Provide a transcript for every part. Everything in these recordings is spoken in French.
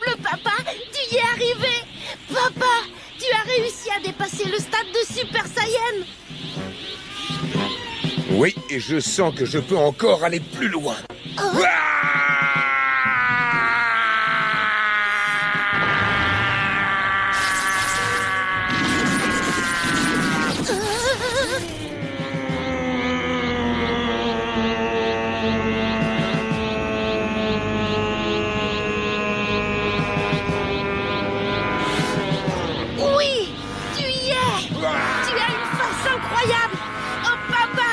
Le papa, tu y es arrivé. Papa, tu as réussi à dépasser le stade de Super Saiyan. Oui, et je sens que je peux encore aller plus loin. Oui, tu y es. Tu as une force incroyable. Oh papa,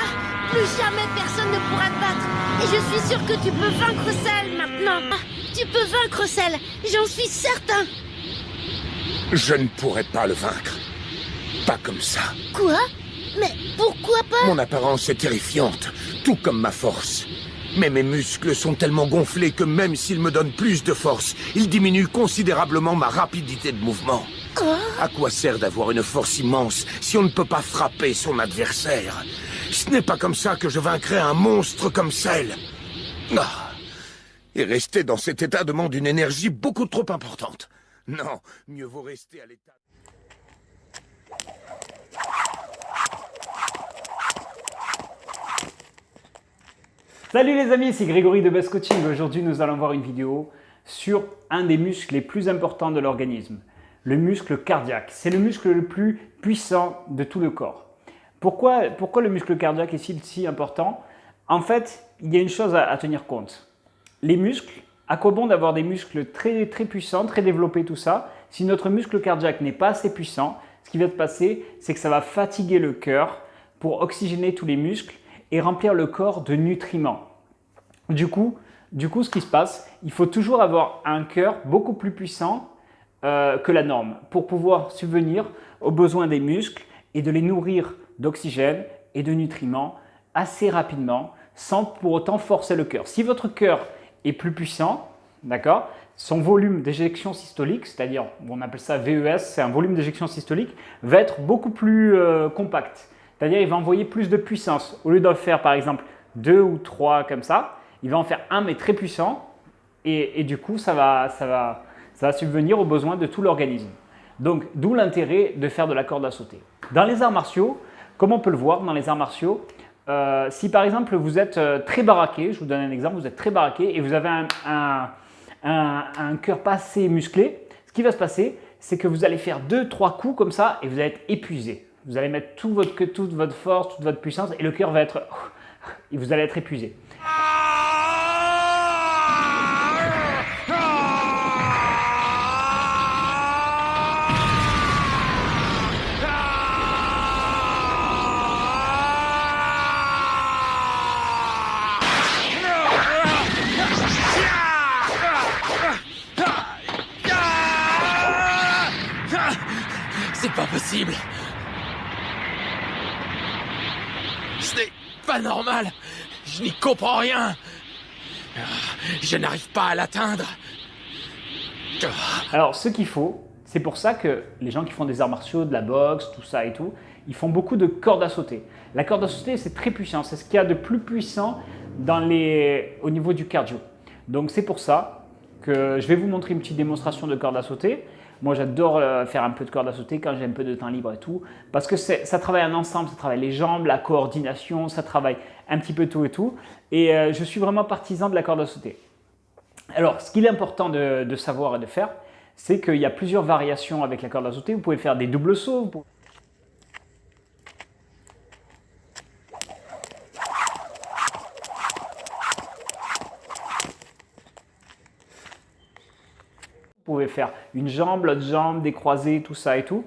plus jamais personne ne pourra te battre. Et je suis sûr que tu peux vaincre Cell maintenant. Tu peux vaincre Cell, j'en suis certain. Je ne pourrai pas le vaincre. Pas comme ça. Quoi? Mais pourquoi pas? Mon apparence est terrifiante, tout comme ma force. Mais mes muscles sont tellement gonflés que même s'ils me donnent plus de force, ils diminuent considérablement ma rapidité de mouvement. À quoi sert d'avoir une force immense si on ne peut pas frapper son adversaire? Ce n'est pas comme ça que je vaincrai un monstre comme Cell. Ah. Et rester dans cet état demande une énergie beaucoup trop importante. Non, mieux vaut rester à l'état... Salut les amis, c'est Grégory de Best Coaching. Aujourd'hui, nous allons voir une vidéo sur un des muscles les plus importants de l'organisme, le muscle cardiaque. C'est le muscle le plus puissant de tout le corps. Pourquoi le muscle cardiaque est-il si important? En fait, il y a une chose à tenir compte. Les muscles, à quoi bon d'avoir des muscles très puissants, très développés, tout ça, si notre muscle cardiaque n'est pas assez puissant, ce qui va se passer, c'est que ça va fatiguer le cœur pour oxygéner tous les muscles et remplir le corps de nutriments. Du coup, ce qui se passe, il faut toujours avoir un cœur beaucoup plus puissant que la norme pour pouvoir subvenir aux besoins des muscles et de les nourrir d'oxygène et de nutriments assez rapidement sans pour autant forcer le cœur. Si votre cœur est plus puissant, d'accord, son volume d'éjection systolique, c'est-à-dire on appelle ça VES, c'est un volume d'éjection systolique, va être beaucoup plus compact. C'est-à-dire il va envoyer plus de puissance. Au lieu d'en faire par exemple 2 ou 3 comme ça, il va en faire un mais très puissant et du coup ça va subvenir aux besoins de tout l'organisme. Donc d'où l'intérêt de faire de la corde à sauter. Dans les arts martiaux, comme on peut le voir dans les arts martiaux, si par exemple vous êtes très baraqué, je vous donne un exemple, vous êtes très baraqué et vous avez un cœur pas assez musclé, ce qui va se passer, c'est que vous allez faire 2-3 coups comme ça et vous allez être épuisé. Vous allez mettre toute votre force, toute votre puissance et le cœur va être... et vous allez être épuisé. C'est pas possible. Ce n'est pas normal. Je n'y comprends rien. Je n'arrive pas à l'atteindre. Alors, ce qu'il faut, c'est pour ça que les gens qui font des arts martiaux, de la boxe, tout ça et tout, ils font beaucoup de corde à sauter. La corde à sauter, c'est très puissant. C'est ce qu'il y a de plus puissant au niveau du cardio. Donc, c'est pour ça que je vais vous montrer une petite démonstration de corde à sauter. Moi, j'adore faire un peu de corde à sauter quand j'ai un peu de temps libre et tout, parce que ça travaille en ensemble, ça travaille les jambes, la coordination, ça travaille un petit peu tout et tout. Et je suis vraiment partisan de la corde à sauter. Alors, ce qu'il est important de savoir et de faire, c'est qu'il y a plusieurs variations avec la corde à sauter. Vous pouvez faire des doubles sauts. Vous pouvez faire une jambe, l'autre jambe, des croisés, tout ça et tout.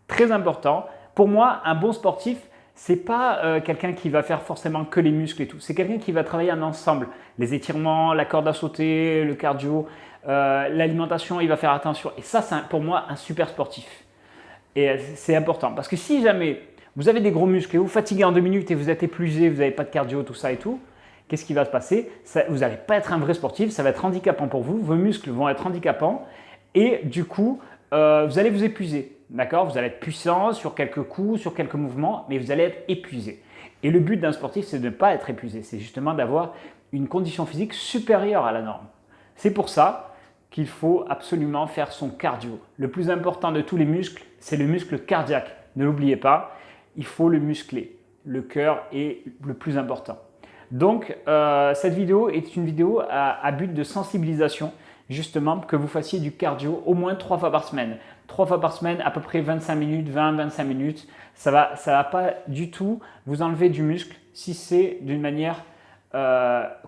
Très important. Pour moi, un bon sportif, ce n'est pas quelqu'un qui va faire forcément que les muscles et tout. C'est quelqu'un qui va travailler en ensemble. Les étirements, la corde à sauter, le cardio, l'alimentation, il va faire attention. Et ça, c'est pour moi un super sportif. Et c'est important parce que si jamais vous avez des gros muscles et vous fatiguez en 2 minutes et vous êtes épuisé, vous n'avez pas de cardio, tout ça et tout, qu'est-ce qui va se passer? Vous n'allez pas être un vrai sportif, ça va être handicapant pour vous, vos muscles vont être handicapants et du coup, vous allez vous épuiser. D'accord? Vous allez être puissant sur quelques coups, sur quelques mouvements, mais vous allez être épuisé. Et le but d'un sportif, c'est de ne pas être épuisé, c'est justement d'avoir une condition physique supérieure à la norme. C'est pour ça qu'il faut absolument faire son cardio. Le plus important de tous les muscles, c'est le muscle cardiaque. Ne l'oubliez pas, il faut le muscler. Le cœur est le plus important. Donc, cette vidéo est une vidéo à but de sensibilisation, justement, que vous fassiez du cardio au moins 3 fois par semaine. 3 fois par semaine, à peu près 25 minutes, 20-25 minutes. Ça va pas du tout vous enlever du muscle si c'est d'une manière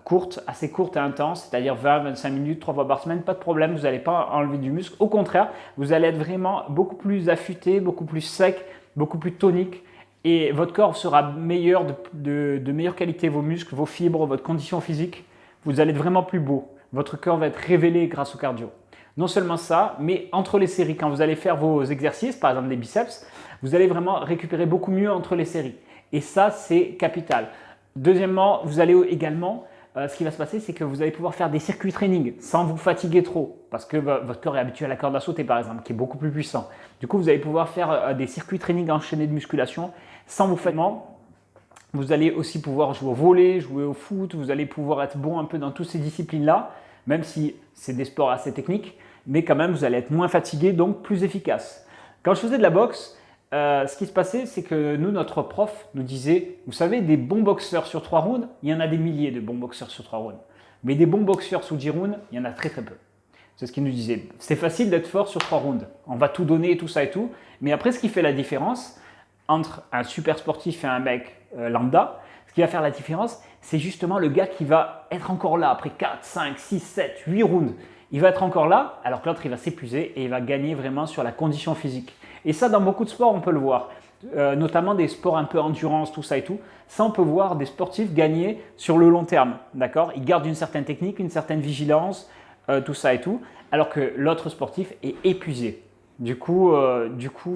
courte, assez courte et intense, c'est-à-dire 20-25 minutes, 3 fois par semaine, pas de problème, vous n'allez pas enlever du muscle. Au contraire, vous allez être vraiment beaucoup plus affûté, beaucoup plus sec, beaucoup plus tonique et votre corps sera meilleur, de meilleure qualité, vos muscles, vos fibres, votre condition physique, vous allez être vraiment plus beau. Votre corps va être révélé grâce au cardio. Non seulement ça, mais entre les séries, quand vous allez faire vos exercices, par exemple des biceps, vous allez vraiment récupérer beaucoup mieux entre les séries. Et ça, c'est capital. Deuxièmement, vous allez également, ce qui va se passer, c'est que vous allez pouvoir faire des circuits training sans vous fatiguer trop parce que votre corps est habitué à la corde à sauter par exemple, qui est beaucoup plus puissant. Du coup, vous allez pouvoir faire des circuits training enchaînés de musculation sans vous fatiguer. Vous allez aussi pouvoir jouer au volley, jouer au foot, vous allez pouvoir être bon un peu dans toutes ces disciplines-là, même si c'est des sports assez techniques, mais quand même, vous allez être moins fatigué, donc plus efficace. Quand je faisais de la boxe, ce qui se passait, c'est que nous, notre prof nous disait, vous savez, des bons boxeurs sur 3 rounds, il y en a des milliers de bons boxeurs sur 3 rounds. Mais des bons boxeurs sous 10 rounds, il y en a très très peu. C'est ce qu'il nous disait. C'est facile d'être fort sur 3 rounds. On va tout donner, tout ça et tout. Mais après, ce qui fait la différence entre un super sportif et un mec lambda, ce qui va faire la différence, c'est justement le gars qui va être encore là après 4, 5, 6, 7, 8 rounds. Il va être encore là, alors que l'autre, il va s'épuiser et il va gagner vraiment sur la condition physique. Et ça, dans beaucoup de sports, on peut le voir, notamment des sports un peu endurance, tout ça et tout. Ça, on peut voir des sportifs gagner sur le long terme, d'accord? Ils gardent une certaine technique, une certaine vigilance, tout ça et tout, alors que l'autre sportif est épuisé. Du coup,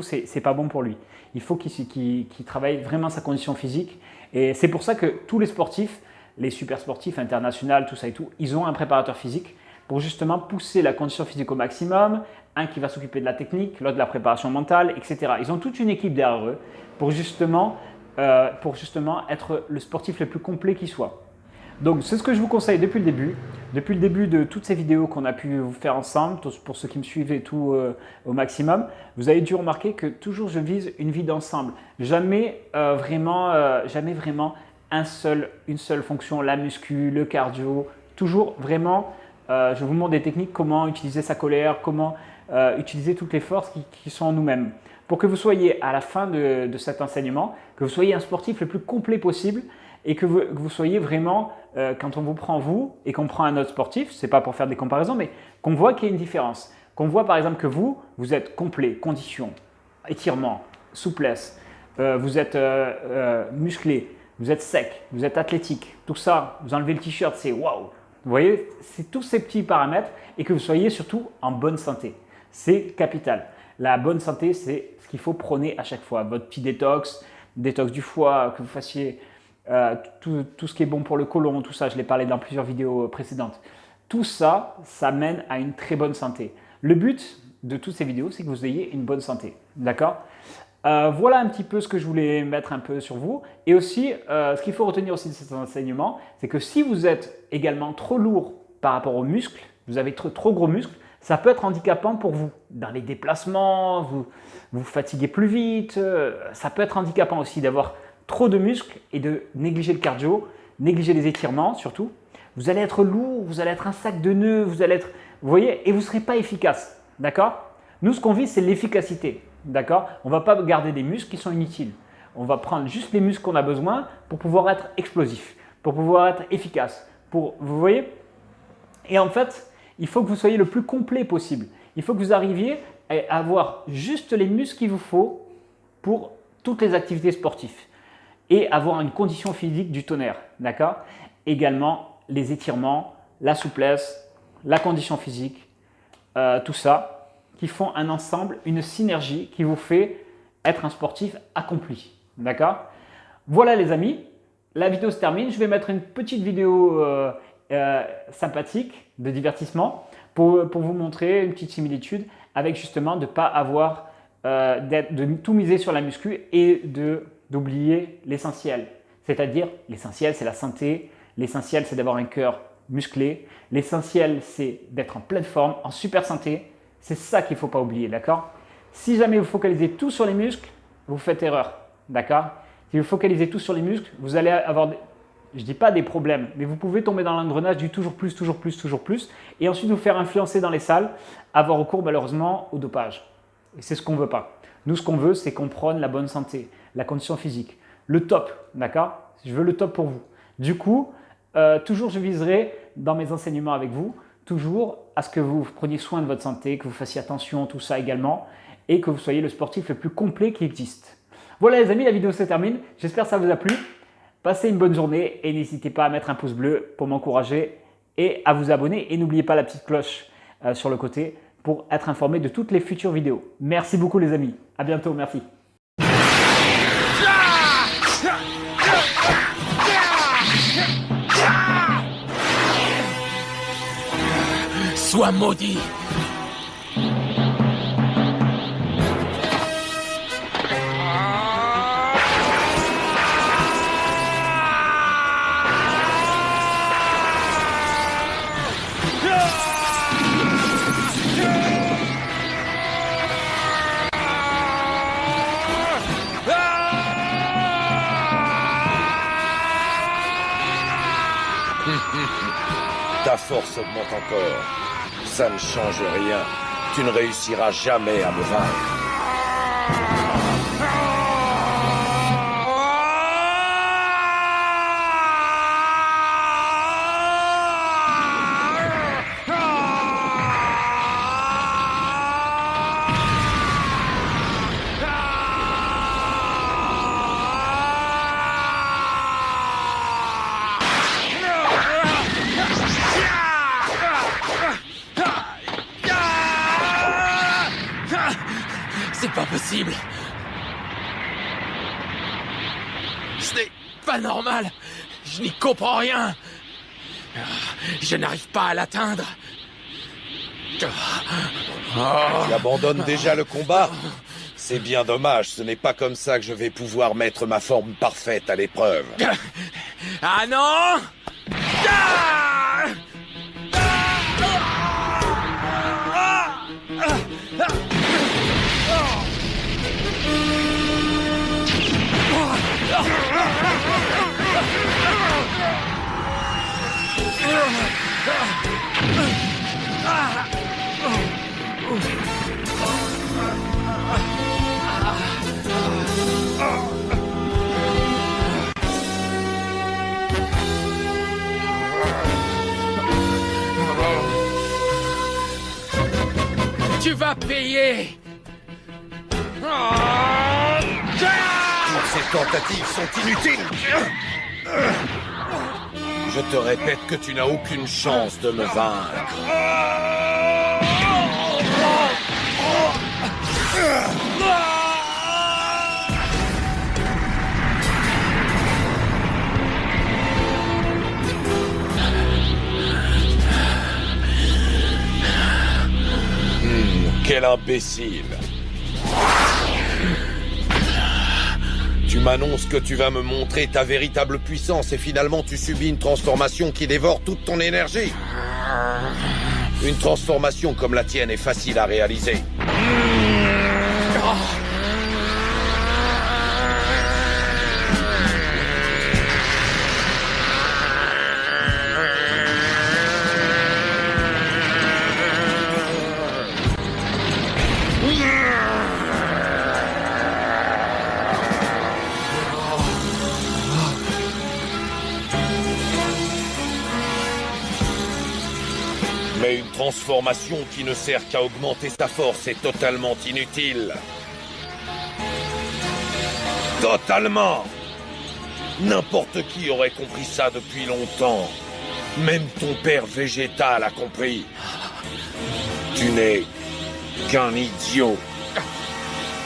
c'est pas bon pour lui. Il faut qu'il travaille vraiment sa condition physique. Et c'est pour ça que tous les sportifs, les super sportifs internationaux, tout ça et tout, ils ont un préparateur physique pour justement pousser la condition physique au maximum, un qui va s'occuper de la technique, l'autre de la préparation mentale, etc. Ils ont toute une équipe derrière eux pour justement être le sportif le plus complet qui soit. Donc, c'est ce que je vous conseille depuis le début. Depuis le début de toutes ces vidéos qu'on a pu vous faire ensemble, pour ceux qui me suivent et tout au maximum, vous avez dû remarquer que toujours je vise une vie d'ensemble. Jamais vraiment une seule fonction, la muscu, le cardio. Toujours vraiment, je vous montre des techniques, comment utiliser sa colère, comment utiliser toutes les forces qui sont en nous-mêmes. Pour que vous soyez à la fin de cet enseignement, que vous soyez un sportif le plus complet possible et que vous soyez vraiment, quand on vous prend vous et qu'on prend un autre sportif, ce n'est pas pour faire des comparaisons, mais qu'on voit qu'il y a une différence. Qu'on voit par exemple que vous êtes complet, condition, étirement, souplesse, vous êtes musclé, vous êtes sec, vous êtes athlétique, tout ça, vous enlevez le t-shirt, c'est waouh! Vous voyez, c'est tous ces petits paramètres et que vous soyez surtout en bonne santé. C'est capital. La bonne santé, c'est ce qu'il faut prôner à chaque fois. Votre petit détox du foie, que vous fassiez tout ce qui est bon pour le côlon, tout ça, je l'ai parlé dans plusieurs vidéos précédentes. Tout ça, ça mène à une très bonne santé. Le but de toutes ces vidéos, c'est que vous ayez une bonne santé. D'accord ? Voilà un petit peu ce que je voulais mettre un peu sur vous. Et aussi, ce qu'il faut retenir aussi de cet enseignement, c'est que si vous êtes également trop lourd par rapport aux muscles, vous avez trop gros muscles, ça peut être handicapant pour vous. Dans les déplacements, vous fatiguez plus vite. Ça peut être handicapant aussi d'avoir trop de muscles et de négliger le cardio, négliger les étirements surtout. Vous allez être lourd, vous allez être un sac de nœuds, vous voyez, et vous ne serez pas efficace. D'accord ? Nous, ce qu'on vise, c'est l'efficacité. D'accord ? On ne va pas garder des muscles qui sont inutiles. On va prendre juste les muscles qu'on a besoin pour pouvoir être explosif, pour pouvoir être efficace. Vous voyez ? Et en fait, il faut que vous soyez le plus complet possible. Il faut que vous arriviez à avoir juste les muscles qu'il vous faut pour toutes les activités sportives et avoir une condition physique du tonnerre. D'accord ? Également, les étirements, la souplesse, la condition physique, tout ça qui font un ensemble, une synergie qui vous fait être un sportif accompli. D'accord? Voilà les amis, la vidéo se termine. Je vais mettre une petite vidéo sympathique de divertissement pour vous montrer une petite similitude avec justement de ne pas avoir, de tout miser sur la muscu et d'oublier l'essentiel. C'est-à-dire, l'essentiel c'est la santé, l'essentiel c'est d'avoir un cœur musclé, l'essentiel c'est d'être en pleine forme, en super santé. C'est ça qu'il ne faut pas oublier, d'accord? Si jamais vous focalisez tout sur les muscles, vous faites erreur, d'accord? Si vous focalisez tout sur les muscles, vous allez avoir, je ne dis pas des problèmes, mais vous pouvez tomber dans l'engrenage du toujours plus, toujours plus, toujours plus, et ensuite vous faire influencer dans les salles, avoir recours malheureusement au dopage. Et c'est ce qu'on ne veut pas. Nous, ce qu'on veut, c'est qu'on prône la bonne santé, la condition physique, le top, d'accord? Je veux le top pour vous. Du coup, toujours je viserai dans mes enseignements avec vous, toujours à ce que vous preniez soin de votre santé, que vous fassiez attention, tout ça également, et que vous soyez le sportif le plus complet qui existe. Voilà les amis, la vidéo se termine. J'espère que ça vous a plu. Passez une bonne journée et n'hésitez pas à mettre un pouce bleu pour m'encourager et à vous abonner. Et n'oubliez pas la petite cloche sur le côté pour être informé de toutes les futures vidéos. Merci beaucoup les amis. À bientôt, merci. Sois maudit. Ta force augmente encore. Ça ne change rien. Tu ne réussiras jamais à me vaincre. C'est pas possible. Ce n'est pas normal. Je n'y comprends rien. Je n'arrive pas à l'atteindre. Tu abandonnes déjà le combat? C'est bien dommage, ce n'est pas comme ça que je vais pouvoir mettre ma forme parfaite à l'épreuve. Ah non! Tu vas payer! Ces tentatives sont inutiles. Je te répète que tu n'as aucune chance de me vaincre. Quel imbécile! Tu m'annonces que tu vas me montrer ta véritable puissance et finalement tu subis une transformation qui dévore toute ton énergie. Une transformation comme la tienne est facile à réaliser. Mais une transformation qui ne sert qu'à augmenter sa force est totalement inutile. Totalement! N'importe qui aurait compris ça depuis longtemps. Même ton père végétal a compris. Tu n'es qu'un idiot.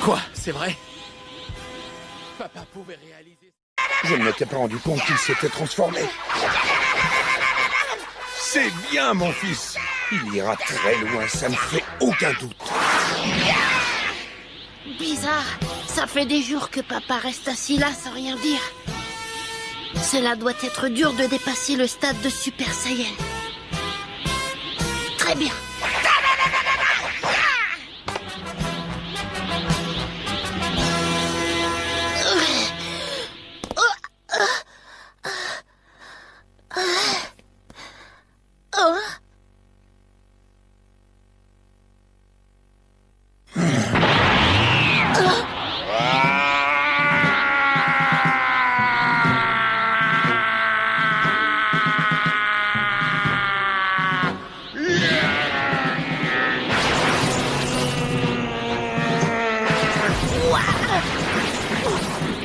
Quoi, c'est vrai? Papa pouvait réaliser... Je ne m'étais pas rendu compte qu'il s'était transformé. C'est bien, mon fils. Il ira très loin, ça ne fait aucun doute. Bizarre, ça fait des jours que papa reste assis là sans rien dire. Cela doit être dur de dépasser le stade de Super Saiyan. Très bien.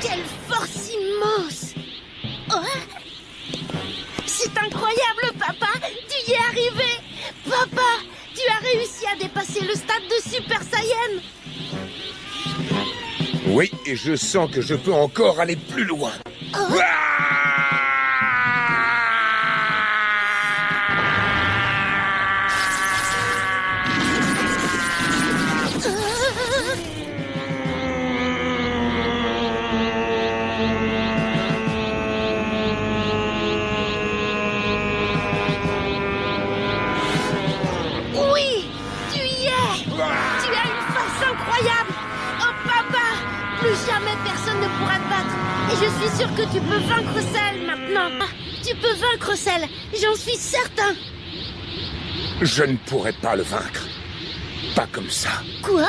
Quelle force immense! C'est incroyable, papa! Tu y es arrivé! Papa, tu as réussi à dépasser le stade de Super Saiyan! Oui, et je sens que je peux encore aller plus loin. Oui! Tu y es! Tu as une force incroyable! Oh, papa! Plus jamais personne ne pourra te battre! Et je suis sûr que tu peux vaincre Cell maintenant! Tu peux vaincre Cell! J'en suis certain! Je ne pourrai pas le vaincre. Pas comme ça. Quoi?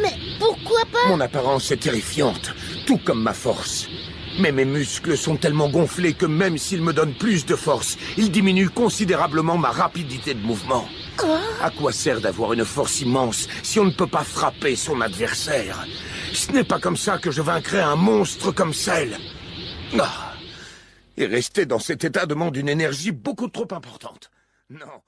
Mais pourquoi pas? Mon apparence est terrifiante, tout comme ma force. Mais mes muscles sont tellement gonflés que même s'ils me donnent plus de force, ils diminuent considérablement ma rapidité de mouvement. À quoi sert d'avoir une force immense si on ne peut pas frapper son adversaire? Ce n'est pas comme ça que je vaincrai un monstre comme Cell. Et rester dans cet état demande une énergie beaucoup trop importante. Non.